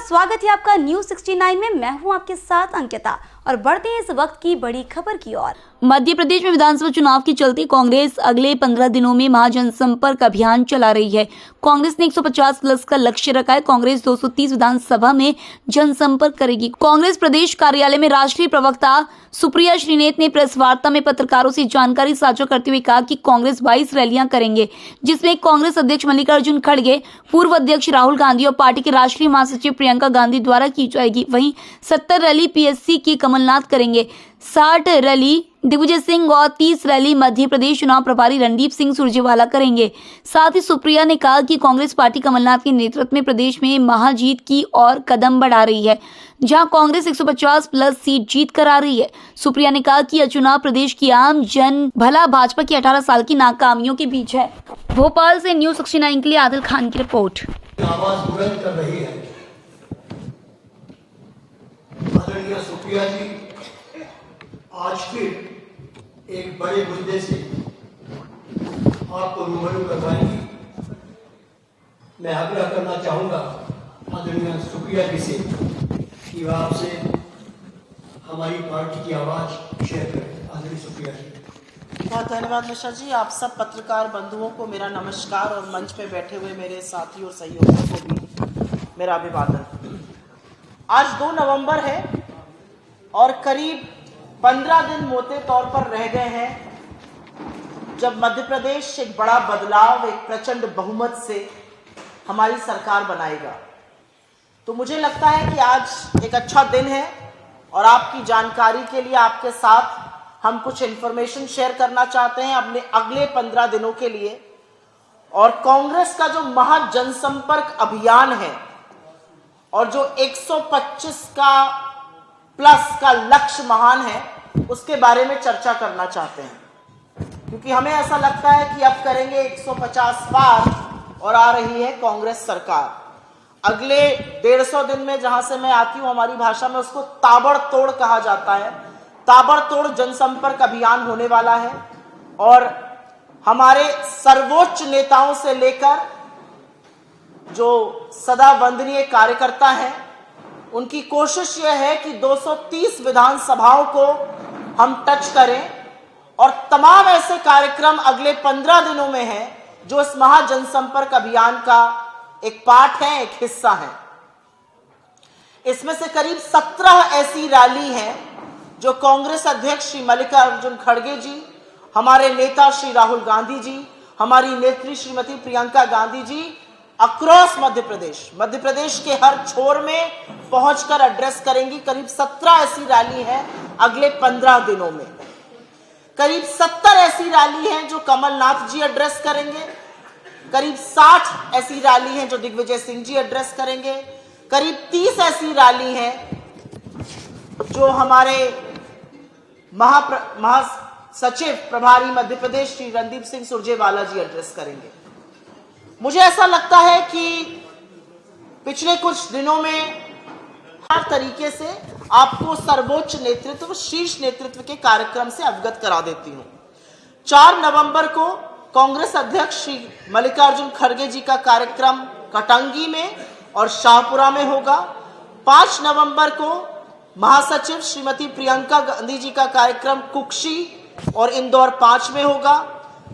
स्वागत है आपका न्यूज 69 में। मैं हूं आपके साथ अंकिता और बढ़ते हैं इस वक्त की बड़ी खबर की ओर। मध्य प्रदेश में विधानसभा चुनाव के चलते कांग्रेस अगले 15 दिनों में महाजनसंपर्क अभियान चला रही है। कांग्रेस ने 150 प्लस का लक्ष्य रखा है। कांग्रेस 230 विधानसभा में जनसंपर्क करेगी। कांग्रेस प्रदेश कार्यालय में राष्ट्रीय प्रवक्ता सुप्रिया श्रीनेत ने प्रेस वार्ता में पत्रकारों से जानकारी साझा करते हुए कहा कि कांग्रेस 22 रैलियां करेंगे, जिसमें कांग्रेस अध्यक्ष मल्लिकार्जुन खड़गे, पूर्व अध्यक्ष राहुल गांधी और पार्टी के राष्ट्रीय महासचिव प्रियंका गांधी द्वारा की जाएगी। वहीं 70 रैली पीएससी की कमलनाथ करेंगे, 60 रैली दिग्विजय सिंह और 30 रैली मध्य प्रदेश चुनाव प्रभारी रणदीप सिंह सुरजेवाला करेंगे। साथ ही सुप्रिया ने कहा कि कांग्रेस पार्टी कमलनाथ के नेतृत्व में प्रदेश में महाजीत की ओर कदम बढ़ा रही है, जहां कांग्रेस 150 प्लस सीट जीत कर आ रही है। सुप्रिया ने कहा कि यह चुनाव प्रदेश की आम जन भला भाजपा की 18 साल की नाकामियों के बीच है। भोपाल से न्यूज 69 के लिए आदिल खान की रिपोर्ट। आवाज बुलंद कर रही है। आदरणीय सुप्रिया जी आज फिर एक बड़े मुद्दे से आपको रूबरू करवाएंगी। मैं आग्रह करना चाहूंगा आदरणीय सुप्रिया जी से कि वह आपसे हमारी पार्टी की आवाज शेयर करें। आदरणीय सुप्रिया जी। बहुत धन्यवाद मिश्रा जी। आप सब पत्रकार बंधुओं को मेरा नमस्कार और मंच पे बैठे हुए मेरे साथी और सहयोगियों को भी मेरा अभिवादन। आज 2 नवंबर है और करीब 15 दिन मोटे तौर पर रह गए हैं जब मध्य प्रदेश एक बड़ा बदलाव, एक प्रचंड बहुमत से हमारी सरकार बनाएगा। तो मुझे लगता है कि आज एक अच्छा दिन है और आपकी जानकारी के लिए आपके साथ हम कुछ इन्फॉर्मेशन शेयर करना चाहते हैं अपने अगले 15 दिनों के लिए। और कांग्रेस का जो महाजनसंपर्क अभियान है और जो 125 का प्लस का लक्ष्य महान है, उसके बारे में चर्चा करना चाहते हैं, क्योंकि हमें ऐसा लगता है कि अब करेंगे 150 बार और आ रही है कांग्रेस सरकार। अगले 150 दिन में, जहां से मैं आती हूं, हमारी भाषा में उसको ताबड़तोड़ कहा जाता है। ताबड़तोड़ जनसंपर्क अभियान होने वाला है और हमारे सर्वोच्च नेताओं से लेकर जो सदा वंदनीय कार्यकर्ता हैं, उनकी कोशिश यह है कि 230 विधानसभाओं को हम टच करें और तमाम ऐसे कार्यक्रम अगले 15 दिनों में हैं जो इस महाजनसंपर्क अभियान का एक पार्ट है, एक हिस्सा है। इसमें से करीब 17 ऐसी रैली हैं जो कांग्रेस अध्यक्ष श्री मल्लिकार्जुन खड़गे जी, हमारे नेता श्री राहुल गांधी जी, हमारी नेत्री श्रीमती प्रियंका गांधी जी अक्रॉस मध्य प्रदेश के हर छोर में पहुंचकर एड्रेस करेंगी। करीब 17 ऐसी रैली है अगले 15 दिनों में। करीब 70 ऐसी रैली हैं जो कमलनाथ जी एड्रेस करेंगे। करीब 60 ऐसी रैली हैं जो दिग्विजय सिंह जी एड्रेस करेंगे। करीब 30 ऐसी रैली हैं जो हमारे महासचिव प्रभारी मध्य प्रदेश श्री रणदीप सिंह सुरजेवाला जी एड्रेस करेंगे। मुझे ऐसा लगता है कि पिछले कुछ दिनों में हर तरीके से आपको सर्वोच्च नेतृत्व, शीर्ष नेतृत्व के कार्यक्रम से अवगत करा देती हूं। 4 नवंबर को कांग्रेस अध्यक्ष श्री मल्लिकार्जुन खड़गे जी का कार्यक्रम कटंगी में और शाहपुरा में होगा। 5 नवंबर को महासचिव श्रीमती प्रियंका गांधी जी का कार्यक्रम कुक्षी और इंदौर 5 में होगा।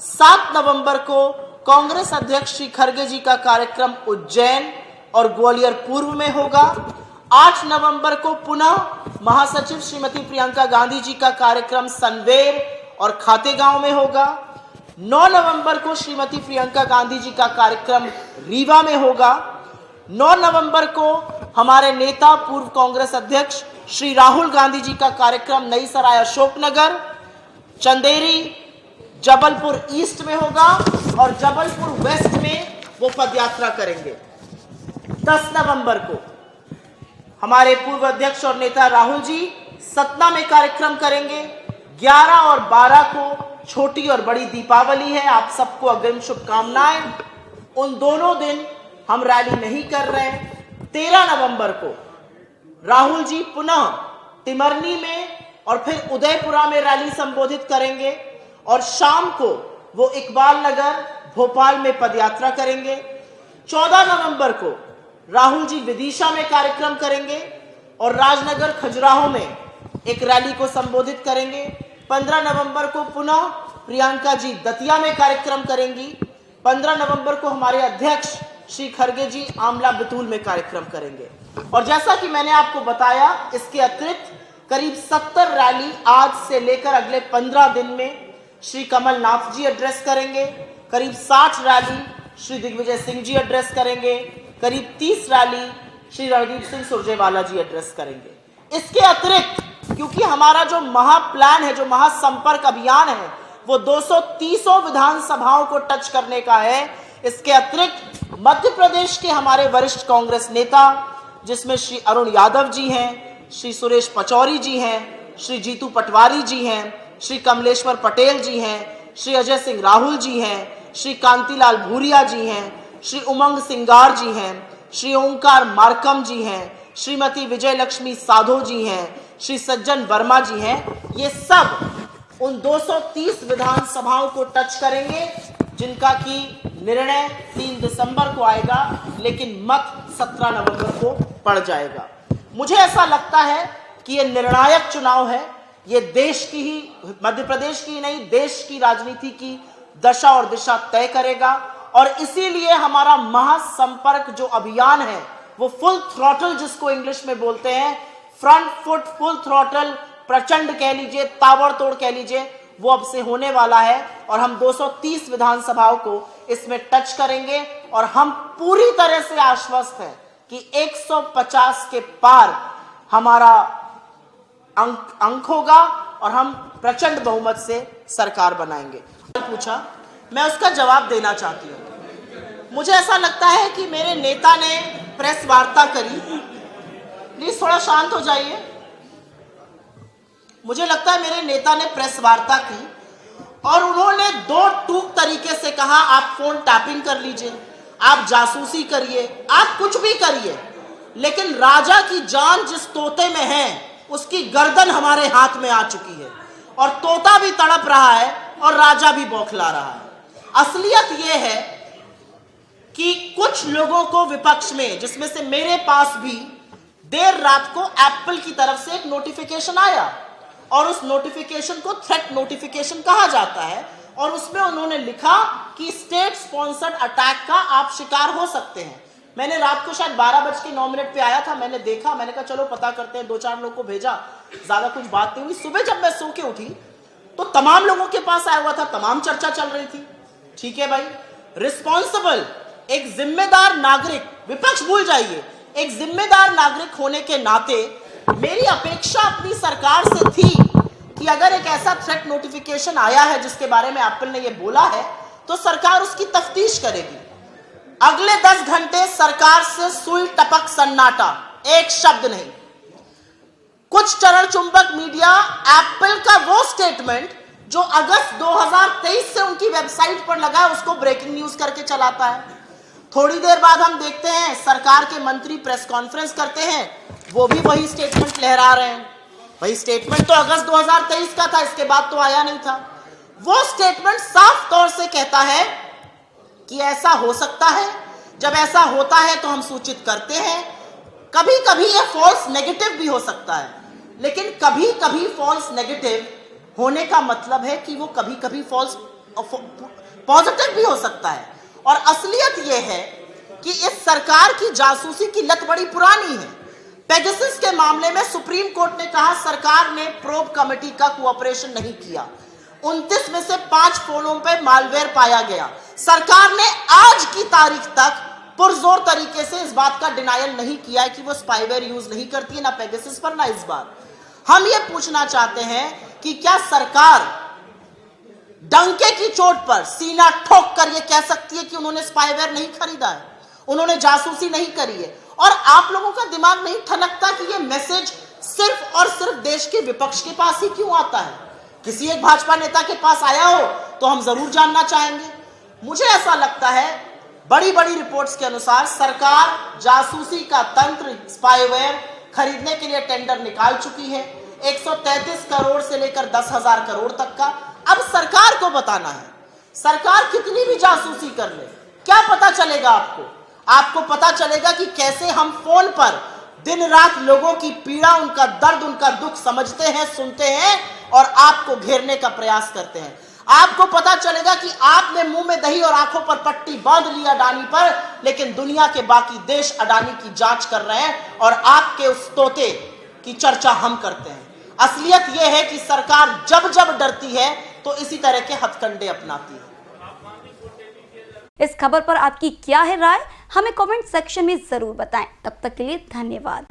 7 नवंबर को कांग्रेस अध्यक्ष श्री खड़गे जी का कार्यक्रम उज्जैन और ग्वालियर पूर्व में होगा। 8 नवंबर को पुनः महासचिव श्रीमती प्रियंका गांधी जी का कार्यक्रम सनवेर और खातेगांव में होगा। 9 नवंबर को श्रीमती प्रियंका गांधी जी का कार्यक्रम रीवा में होगा। 9 नवंबर को हमारे नेता पूर्व कांग्रेस अध्यक्ष श्री राहुल गांधी जी का कार्यक्रम नई सराय अशोकनगर, चंदेरी, जबलपुर ईस्ट में होगा और जबलपुर वेस्ट में वो पदयात्रा करेंगे। 10 नवंबर को हमारे पूर्व अध्यक्ष और नेता राहुल जी सतना में कार्यक्रम करेंगे। 11 और 12 को छोटी और बड़ी दीपावली है, आप सबको अग्रिम शुभकामनाएं। उन दोनों दिन हम रैली नहीं कर रहे हैं। 13 नवंबर को राहुल जी पुनः तिमरनी में और फिर उदयपुरा में रैली संबोधित करेंगे और शाम को वो इकबाल नगर भोपाल में पदयात्रा करेंगे। 14 नवंबर को राहुल जी विदिशा में कार्यक्रम करेंगे और राजनगर खजुराहो में एक रैली को संबोधित करेंगे। 15 नवंबर को पुनः प्रियंका जी दतिया में कार्यक्रम करेंगी। 15 नवंबर को हमारे अध्यक्ष श्री खरगे जी आमला बैतूल में कार्यक्रम करेंगे। और जैसा कि मैंने आपको बताया, इसके अतिरिक्त करीब 70 रैली आज से लेकर अगले 15 दिन में श्री कमलनाथ जी एड्रेस करेंगे। करीब 60 रैली श्री दिग्विजय सिंह जी एड्रेस करेंगे। करीब 30 रैली श्री रणदीप सिंह सुरजेवाला जी एड्रेस करेंगे। इसके अतिरिक्त क्योंकि हमारा जो महाप्लान है, जो महासंपर्क अभियान है, वो 230 विधानसभाओं को टच करने का है। इसके अतिरिक्त मध्य प्रदेश के हमारे वरिष्ठ कांग्रेस नेता, जिसमें श्री अरुण यादव जी हैं, श्री सुरेश पचौरी जी हैं, श्री जीतू पटवारी जी हैं, श्री कमलेश्वर पटेल जी हैं, श्री अजय सिंह राहुल जी हैं, श्री कांतिलाल भूरिया जी हैं, श्री उमंग सिंगार जी हैं, श्री ओंकार मार्कम जी हैं, श्रीमती विजय लक्ष्मी साधो जी हैं, श्री सज्जन वर्मा जी हैं। ये सब उन 230 विधानसभाओं को टच करेंगे, जिनका की निर्णय 3 दिसंबर को आएगा, लेकिन मत 17 नवंबर को पड़ जाएगा। मुझे ऐसा लगता है कि ये निर्णायक चुनाव है। ये देश की ही, मध्य प्रदेश की नहीं, देश की राजनीति की दशा और दिशा तय करेगा। और इसीलिए हमारा महासंपर्क जो अभियान है, वो फुल थ्रॉटल, जिसको इंग्लिश में बोलते हैं, फ्रंट फुट फुल थ्रॉटल, प्रचंड कह लीजिए, ताबड़तोड़ कह लीजिए, वो अब से होने वाला है। और हम 230 विधानसभाओं को इसमें टच करेंगे। और हम पूरी तरह से आश्वस्त हैं कि 150 के पार हमारा अंक होगा और हम प्रचंड बहुमत से सरकार बनाएंगे। पूछा, मैं उसका जवाब देना चाहती हूं। मुझे ऐसा लगता है कि मेरे नेता ने प्रेस वार्ता करी। प्लीज थोड़ा शांत हो जाइए। मुझे लगता है मेरे नेता ने प्रेस वार्ता की और उन्होंने दो टूक तरीके से कहा, आप फोन टैपिंग कर लीजिए, आप जासूसी करिए, आप कुछ भी करिए, लेकिन राजा की जान जिस तोते में है, उसकी गर्दन हमारे हाथ में आ चुकी है। और तोता भी तड़प रहा है और राजा भी बौखला रहा है। असलियत यह है कि कुछ लोगों को विपक्ष में, जिसमें से मेरे पास भी देर रात को एप्पल की तरफ से एक नोटिफिकेशन आया और उस नोटिफिकेशन को थ्रेट नोटिफिकेशन कहा जाता है। और उसमें उन्होंने लिखा कि स्टेट स्पॉन्सर्ड अटैक का आप शिकार हो सकते हैं। मैंने रात को शायद 12:09 पे आया था, मैंने देखा, मैंने कहा चलो पता करते हैं, 2-4 लोगों को भेजा, ज्यादा कुछ बात नहीं हुई। सुबह जब मैं सो के उठी तो तमाम लोगों के पास आया हुआ था, तमाम चर्चा चल रही थी। ठीक है भाई, रिस्पॉन्सिबल, एक जिम्मेदार नागरिक, विपक्ष भूल जाइए, एक जिम्मेदार नागरिक होने के नाते मेरी अपेक्षा अपनी सरकार से थी कि अगर एक ऐसा थ्रेट नोटिफिकेशन आया है जिसके बारे में एप्पल ने ये बोला है, तो सरकार उसकी तफ्तीश करेगी। अगले 10 घंटे सरकार से सुई टपक सन्नाटा, एक शब्द नहीं। कुछ चरण चुंबक मीडिया एप्पल का वो स्टेटमेंट जो अगस्त 2023 से उनकी वेबसाइट पर लगा है, उसको ब्रेकिंग न्यूज करके चलाता है। थोड़ी देर बाद हम देखते हैं सरकार के मंत्री प्रेस कॉन्फ्रेंस करते हैं, वो भी वही स्टेटमेंट लहरा रहे हैं। वही स्टेटमेंट तो अगस्त 2023 का था, इसके बाद तो आया नहीं था। वो स्टेटमेंट साफ तौर से कहता है कि ऐसा हो सकता है, जब ऐसा होता है तो हम सूचित करते हैं। कभी कभी ये फॉल्स नेगेटिव भी हो सकता है, लेकिन कभी कभी फॉल्स नेगेटिव होने का मतलब है कि वो कभी कभी फॉल्स पॉजिटिव भी हो सकता है। और असलियत ये है कि इस सरकार की जासूसी की लत बड़ी पुरानी है। पेगासस के मामले में सुप्रीम कोर्ट ने कहा सरकार ने प्रोब कमेटी का कोऑपरेशन नहीं किया। 29 में से 5 फोनों पे मालवेयर पाया गया। सरकार ने आज की तारीख तक पुरजोर तरीके से इस बात का डिनायल नहीं किया है कि वो स्पाईवेयर यूज नहीं करती है, ना पेगासस पर ना इस बार। हम ये पूछना चाहते हैं कि क्या सरकार डंके की चोट पर सीना ठोक कर ये कह सकती है कि उन्होंने स्पाईवेयर नहीं खरीदा है, उन्होंने जासूसी नहीं करी है? और आप लोगों का दिमाग नहीं ठनकता कि ये मैसेज सिर्फ और सिर्फ देश के विपक्ष के पास ही क्यों आता है? किसी एक भाजपा नेता के पास आया हो तो हम जरूर जानना चाहेंगे। मुझे ऐसा लगता है बड़ी बड़ी रिपोर्ट्स के अनुसार सरकार जासूसी का तंत्र, स्पाईवेयर खरीदने के लिए टेंडर निकाल चुकी है, 133 करोड़ से लेकर 10,000 करोड़ तक का। अब सरकार को बताना है, सरकार कितनी भी जासूसी कर ले क्या पता चलेगा आपको? आपको पता चलेगा कि कैसे हम फोन पर दिन रात लोगों की पीड़ा, उनका दर्द, उनका दुख समझते हैं, सुनते हैं और आपको घेरने का प्रयास करते हैं। आपको पता चलेगा कि आपने मुंह में दही और आंखों पर पट्टी बांध लिया अडानी पर, लेकिन दुनिया के बाकी देश अडानी की जांच कर रहे हैं और आपके उस तोते की चर्चा हम करते हैं। असलियत यह है कि सरकार जब जब डरती है तो इसी तरह के हथकंडे अपनाती है। इस खबर पर आपकी क्या है राय, हमें कमेंट सेक्शन में जरूर बताएं। तब तक के लिए धन्यवाद।